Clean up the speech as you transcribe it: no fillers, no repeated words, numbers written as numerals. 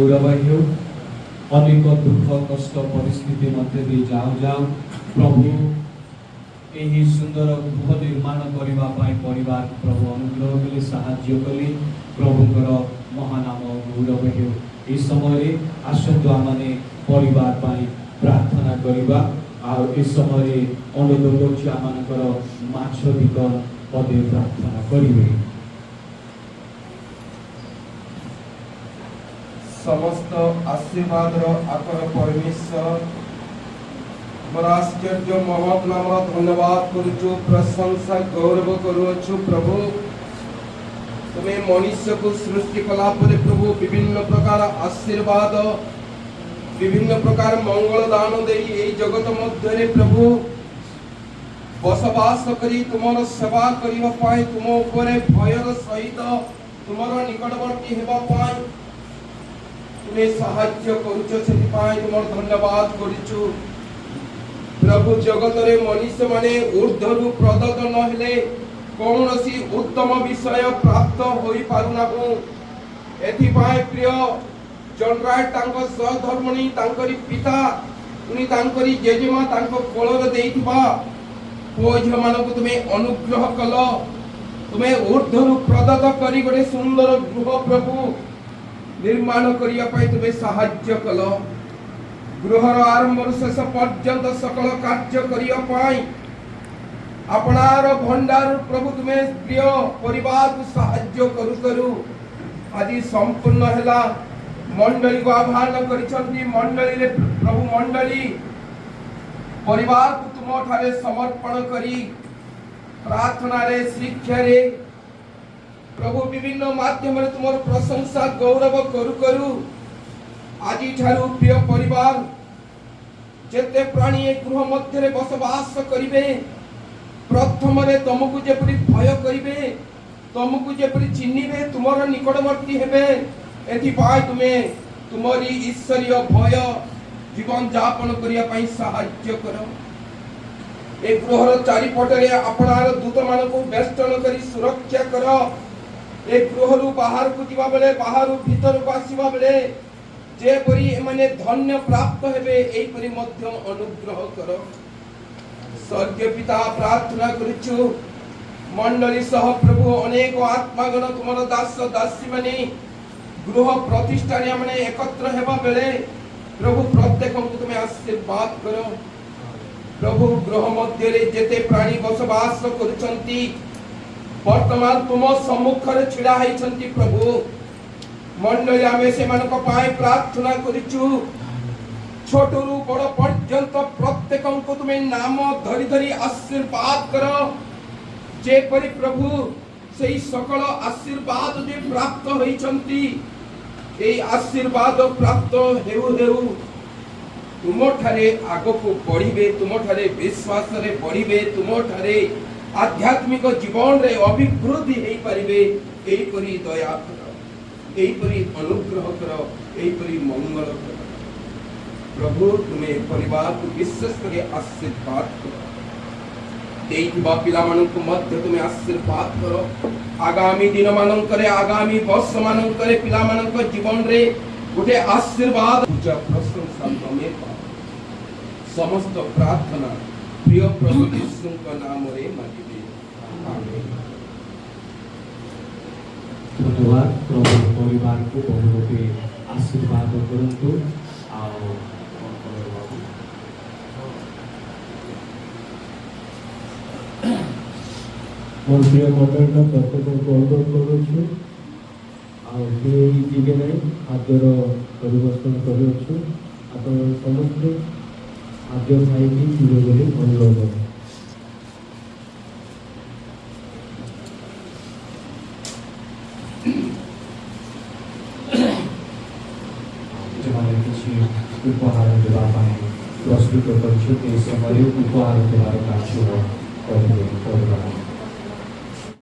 गौरव हो। अनेक दुख कष्ट परिस्थिति मध्य दे जाऊ जाऊ प्रभु यही सुंदर गृह निर्माण करने परिवार प्रभु अनुग्रह कले साहाय्य कले प्रभुଙ୍କର महानाम गौरव हो। इस समय आसतु आमने परिवार पाई प्रार्थना करवा और इस समय अनुरोध करुछि आमनकर माछदिकर पदे प्रार्थना करिवे। समस्त आशीर्वाद आकर परमेश्वर आश्चर्य महत नाम धन्यवाद करुचु प्रशंसा गौरव करुचु। प्रभु तुम्हें मनुष्य को सृष्टि कला परे प्रभु विभिन्न प्रकार आशीर्वाद विभिन्न प्रकार मंगल दान दे जगत मध्य प्रभु बसवास करी तुमर सेवा करने पाए तुम उपरे भयर सहित तुमर निकटवर्ती हेबा पाए तुम्हें साहाय्य करुच से तुम धन्यवाद करुचु। प्रभु जगत रे मनुष्य माने ऊर्ध्वरु प्रदत्त नहेले कौन सी उत्तम विषय प्राप्त होई पारुनाहु। एथिपाई प्रिय जनराय तांको सहधर्मणी तांकरी पिता उनी तांकरी जेजेमा तांको कोलर देइथिबा पुओ झियो मानकु तुमे अनुग्रह कल तुमे ऊर्ध्वरु प्रदत्त करी गोटे सुंदर गृह प्रभु निर्माण करिया पाई तुमे साहाय्य कल। गृहर आरंभ शेष पर्यंत सकल कार्य करिया पाई अपनार भंडार प्रभु तुम्हें प्रिय परिवार को साहाय्य करू करू आज संपूर्ण हैला मंडली को आह्वान करिसंती। मंडली रे प्रभु मंडली परिवार को तुम ठारे समर्पण करी प्रार्थना रे शिक्षा रे प्रभु विभिन्न माध्यम रे तुमर प्रशंसा गौरव करू करू आज ठारू प्रिय परिवार जेते प्राणी एक गृह मध्य रे बसवास करिवे प्रथम रे तुमको जेपरि भय करिवे तुमको जेपरि चिन्हिबे तुमर निकटवर्ती हेबे एथि पाई तुमे तुमरी ईश्वरीय भय जीवन यापन करिया पई साहाय्य करो। ए गृहर चारिपट रे आपनार दूत मानको बेष्टन करी सुरक्षा करो। ए गृहरु बाहर को जीवा बेले बाहरु भीतर को आसीबा बेले जेपरि एमाने धन्य प्राप्त हेबे एई परि मध्यम अनुग्रह करो। स्वर्गीय पिता प्रार्थना करुचु मंडली सह प्रभु अनेक आत्मागण तुमर दास दासी माने गृह प्रतिष्ठा माने एकत्र हेबा बेले प्रभु प्रत्येक को तुम आशीर्वाद करो। प्रभु गृह मध्य रे जेते प्राणी बसवास करुचंती वर्तमान तुम सम्मुख रे छिड़ा हैचंती प्रभु मंडली आमे से मानक पाए प्रार्थना करुचु। छोटरू बड़ पर्यंत प्रत्येक को तुम्हें नाम धरी धरी आशीर्वाद करो जेपरि प्रभु से सकल आशीर्वाद जे प्राप्त होइचंती ए आशीर्वाद प्राप्त हेउ हेउ तुम ठारे आगो को बढ़िबे तुम ठारे विश्वास रे बढ़िबे तुम ठारे आध्यात्मिक जीवन रे अभिवृद्धि हेई परिबे एई परि दया करो एई परि अनुग्रह करो एई परि मंगल करो। प्रभु तुम्हें परिवार को विशेष करके आशीर्वाद करो देइबा पिला मानक मध्य तुम्हें आशीर्वाद करो। आगामी दिन मानक रे आगामी वर्ष मानक रे पिला मानक जीवन रे गोटे आशीर्वाद पूजा प्रशंसा तुम्हें पाओ। समस्त प्रार्थना प्रिय प्रभु यीशु का नाम रे मांगिबे आमीन। धन्यवाद प्रभु परिवार को बहुत आशीर्वाद करंतु आओ मोर प्रिय मंडल प्रत्येक को अनुरोध करुछु आगे खाद्यर परिवर्तन करुछु आपण समस्त खाद्य खाई जीवे बोली अनुरोध उपहार देवाई प्रस्तुत कर समय उपहार देवार कार्य करेंगे।